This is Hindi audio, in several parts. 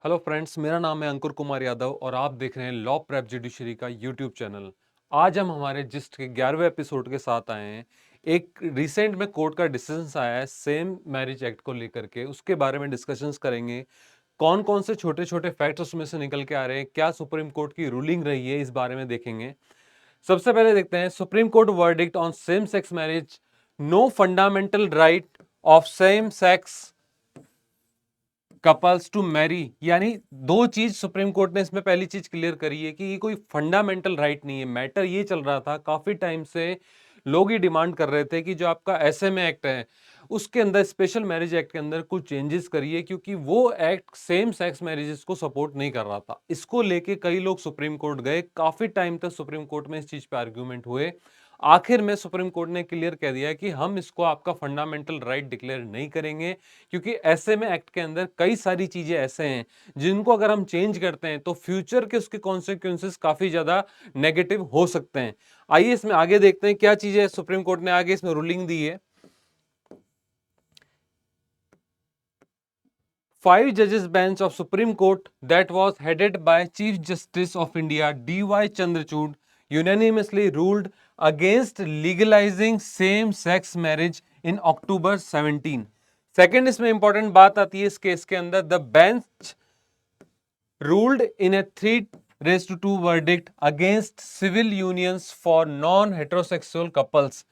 हेलो फ्रेंड्स, मेरा नाम है अंकुर कुमार यादव और आप देख रहे हैं लॉ प्रेप जुडिशरी का यूट्यूब चैनल। आज हम हमारे जिस्ट के 11वें एपिसोड के साथ आए हैं। एक रिसेंट में कोर्ट का डिसीजन आया है सेम मैरिज एक्ट को लेकर के, उसके बारे में डिस्कशंस करेंगे। कौन कौन से छोटे छोटे फैक्ट्स उसमें से निकल के आ रहे हैं, क्या सुप्रीम कोर्ट की रूलिंग रही है, इस बारे में देखेंगे। सबसे पहले देखते हैं Supreme Court verdict on same sex marriage. No fundamental right of same sex couples to marry. यानी दो चीज सुप्रीम कोर्ट ने इसमें पहली चीज क्लियर करी है कि ये कोई फंडामेंटल राइट नहीं है। मैटर ये चल रहा था काफी टाइम से, लोग ये डिमांड कर रहे थे कि जो आपका एसएमए एक्ट है उसके अंदर, स्पेशल मैरिज एक्ट के अंदर कुछ चेंजेस करिए, क्योंकि वो एक्ट सेम सेक्स मैरिजेस को सपोर्ट नहीं कर रहा था। इसको लेके कई लोग सुप्रीम कोर्ट गए, काफी टाइम तक सुप्रीम कोर्ट में इस चीज पे आर्ग्यूमेंट हुए। आखिर में सुप्रीम कोर्ट ने क्लियर कह दिया कि हम इसको आपका फंडामेंटल राइट डिक्लेयर नहीं करेंगे, क्योंकि ऐसे में एक्ट के अंदर कई सारी चीजें ऐसे हैं जिनको अगर हम चेंज करते हैं तो फ्यूचर के उसके कॉन्सिक्वेंसेस काफी ज्यादा नेगेटिव हो सकते हैं। आइए इसमें आगे देखते हैं क्या चीजें सुप्रीम कोर्ट ने आगे इसमें रूलिंग दी है। 5 judges bench of Supreme Court that was headed by Chief Justice of India D.Y. Chandrachud unanimously ruled against legalizing same-sex marriage in October 17। Second इसमें इंपॉर्टेंट बात आती है इस केस के अंदर, the bench ruled in a 3-2 verdict against civil unions for non-heterosexual couples।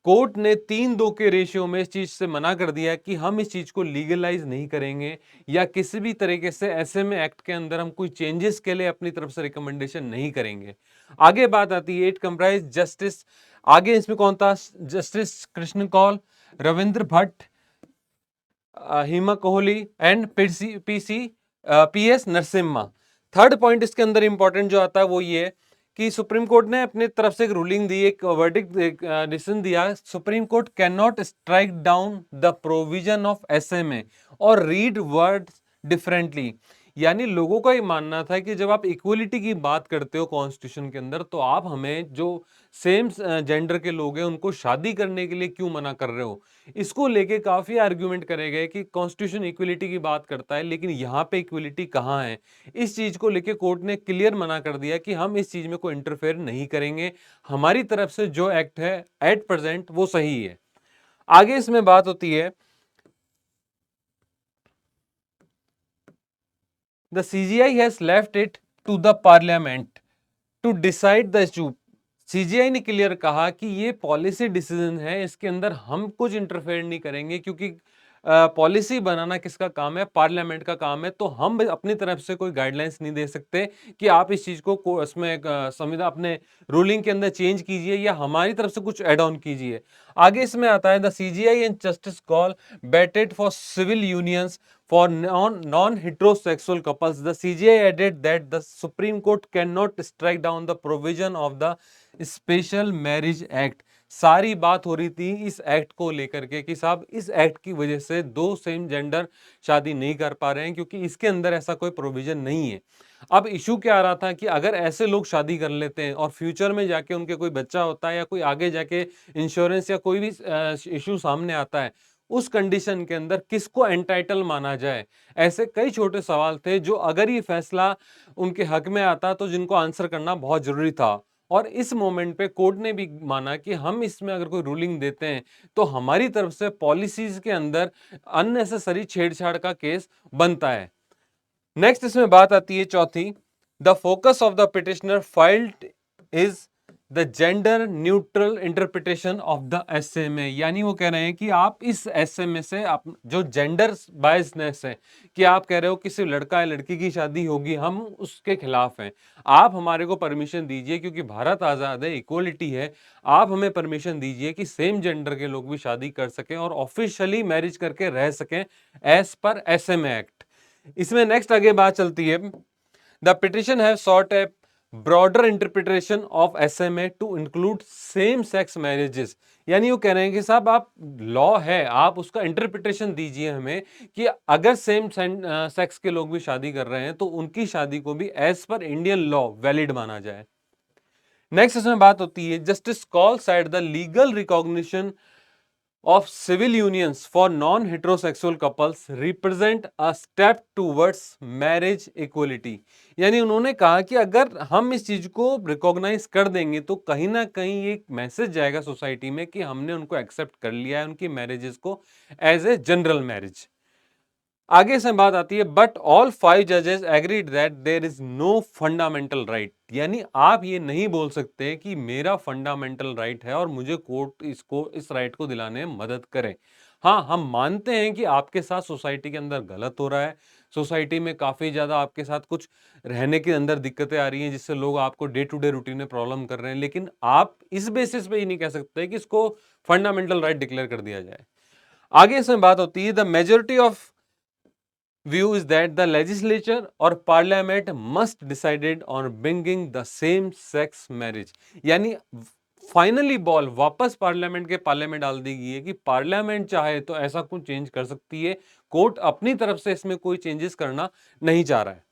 Court ने 3-2 के रेशियो में इस चीज से मना कर दिया कि हम इस चीज को लीगलाइज नहीं करेंगे या किसी भी तरीके से ऐसे में एक्ट के अंदर हम कोई चेंजेस के लिए अपनी तरफ से रिकमेंडेशन नहीं करेंगे। आगे बात आती है, इट कंप्राइज जस्टिस। आगे इसमें कौन था? Justice Krishna Kaul, Ravindra Bhat, Hima Kohli and PS Narasimha. Third point इसके अंदर इंपॉर्टेंट जो आता है वो ये कि सुप्रीम कोर्ट ने अपनी तरफ से एक रूलिंग दी, एक वर्डिक्ट डिसीजन दिया। Supreme court can not strike down the provision of SMA और रीड वर्ड्स डिफरेंटली। यानी लोगों का ये मानना था कि जब आप इक्वलिटी की बात करते हो कॉन्स्टिट्यूशन के अंदर, तो आप हमें जो सेम जेंडर के लोग हैं उनको शादी करने के लिए क्यों मना कर रहे हो। इसको लेके काफी आर्ग्यूमेंट करे गए कि कॉन्स्टिट्यूशन इक्वलिटी की बात करता है, लेकिन यहाँ पे इक्वलिटी कहाँ है। इस चीज को लेके कोर्ट ने क्लियर मना कर दिया कि हम इस चीज में कोई इंटरफेयर नहीं करेंगे, हमारी तरफ से जो एक्ट है एट प्रेजेंट वो सही है। आगे इसमें बात होती है, the CJI has left it to the parliament to decide the issue. CJI ने क्लियर कहा कि ये पॉलिसी डिसीजन है, इसके अंदर हम कुछ इंटरफेयर नहीं करेंगे, क्योंकि पॉलिसी बनाना किसका काम है? पार्लियामेंट का काम है। तो हम अपनी तरफ से कोई गाइडलाइंस नहीं दे सकते कि आप इस चीज को इसमें संविधान अपने रूलिंग के अंदर चेंज कीजिए या हमारी तरफ से कुछ एड ऑन कीजिए। आगे इसमें आता है, the CJI and justice Kaul batted for civil unions for non-heterosexual couples. The CJI added that the Supreme Court cannot strike down the provision of the Special Marriage Act। सारी बात हो रही थी इस एक्ट को लेकर के कि साहब इस एक्ट की वजह से दो सेम जेंडर शादी नहीं कर पा रहे हैं, क्योंकि इसके अंदर ऐसा कोई प्रोविजन नहीं है। अब इशू क्या आ रहा था कि अगर ऐसे लोग शादी कर लेते हैं और फ्यूचर में जाके उनके कोई बच्चा होता है या कोई आगे जाके इंश्योरेंस या कोई भी इशू सामने आता है, उस कंडीशन के अंदर किसको एंटाइटल माना जाए। ऐसे कई छोटे सवाल थे जो अगर ये फैसला उनके हक में आता तो जिनको आंसर करना बहुत जरूरी था। और इस मोमेंट पे कोर्ट ने भी माना कि हम इसमें अगर कोई रूलिंग देते हैं तो हमारी तरफ से पॉलिसीज के अंदर अननेसेसरी छेड़छाड़ का केस बनता है। नेक्स्ट इसमें बात आती है चौथी, the focus of the petitioner filed is the gender neutral interpretation of the SMA. यानी वो कह रहे हैं कि आप इस एसएमए से आप जो जेंडर बायसनेस है कि आप कह रहे हो कि सिर्फ लड़का या लड़की की शादी होगी, हम उसके खिलाफ हैं। आप हमारे को परमिशन दीजिए, क्योंकि भारत आजाद है, इक्वलिटी है। आप हमें परमिशन दीजिए कि सेम जेंडर के लोग भी शादी कर सकें और ऑफिशियली मैरिज करके रह सकें एज पर एसएमए एक्ट। इसमें नेक्स्ट आगे बात चलती है, the petition have sought a broader interpretation of SMA to include same sex marriages. यानी वो कह रहे हैं कि साहब आप लॉ है, आप उसका इंटरप्रिटेशन दीजिए हमें कि अगर सेम सेक्स के लोग भी शादी कर रहे हैं तो उनकी शादी को भी as per Indian law valid माना जाए। नेक्स्ट इसमें बात होती है, justice call side the legal recognition of civil unions for non-heterosexual couples represent a step towards marriage equality। यानी उन्होंने कहा कि अगर हम इस चीज को रिकॉग्नाइज कर देंगे तो कहीं ना कहीं एक मैसेज जाएगा सोसाइटी में कि हमने उनको एक्सेप्ट कर लिया है, उनकी मैरिजेस को एज ए जनरल मैरिज। आगे से बात आती है, बट ऑल 5 जजेस agreed that there is no fundamental right. यानी आप ये नहीं बोल सकते कि मेरा फंडामेंटल राइट है और मुझे कोर्ट इसको इस राइट को दिलाने में मदद करे। हाँ, हम मानते हैं कि आपके साथ सोसाइटी के अंदर गलत हो रहा है, सोसाइटी में काफी ज्यादा आपके साथ कुछ रहने के अंदर दिक्कतें आ रही हैं जिससे लोग आपको डे टू डे रूटीन में प्रॉब्लम कर रहे हैं, लेकिन आप इस बेसिस पे ही नहीं कह सकते कि इसको फंडामेंटल राइट डिक्लेयर कर दिया जाए। आगे इसमें बात होती है, the majority of view is that the legislature or parliament must decided on bringing the same sex marriage। यानी फाइनली बॉल वापस पार्लियामेंट के पाले में डाल दी गई है कि पार्लियामेंट चाहे तो ऐसा कुछ चेंज कर सकती है, कोर्ट अपनी तरफ से इसमें कोई चेंजेस करना नहीं चाह रहा है।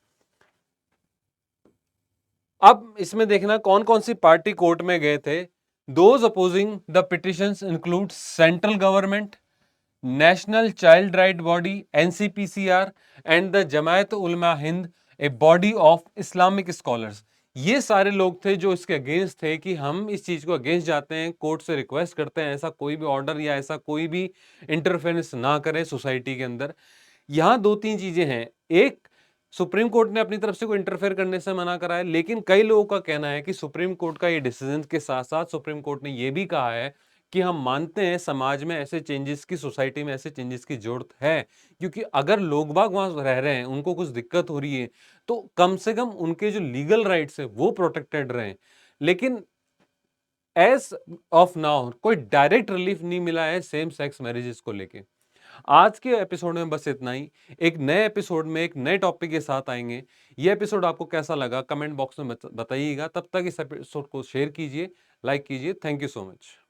अब इसमें देखना कौन कौन सी पार्टी कोर्ट में गए थे। Those opposing the petitions include central government, national child right body NCPCR and the Jamiat Ulama Hind, a body of Islamic scholars. ये सारे लोग थे जो इसके अगेंस्ट थे कि हम इस चीज को अगेंस्ट जाते हैं, कोर्ट से रिक्वेस्ट करते हैं ऐसा कोई भी ऑर्डर या ऐसा कोई भी इंटरफेरेंस ना करें सोसाइटी के अंदर। यहां दो तीन चीजें हैं, एक सुप्रीम कोर्ट ने अपनी तरफ से कोई इंटरफेयर करने से मना करा है, लेकिन कई लोगों का कहना है कि सुप्रीम कोर्ट का ये डिसीजन के साथ साथ सुप्रीम कोर्ट ने यह भी कहा है कि हम मानते हैं समाज में ऐसे चेंजेस की, सोसाइटी में ऐसे चेंजेस की जरूरत है, क्योंकि अगर लोग बाग वहां रह रहे हैं, उनको कुछ दिक्कत हो रही है, तो कम से कम उनके जो लीगल राइट्स है वो प्रोटेक्टेड रहे। लेकिन एज ऑफ नाउ कोई डायरेक्ट रिलीफ नहीं मिला है सेम सेक्स मैरिजेस को लेके। आज के एपिसोड में बस इतना ही। एक नए एपिसोड में एक नए टॉपिक के साथ आएंगे। ये एपिसोड आपको कैसा लगा कमेंट बॉक्स में बताइएगा। तब तक इस एपिसोड को शेयर कीजिए, लाइक कीजिए। Thank you so much.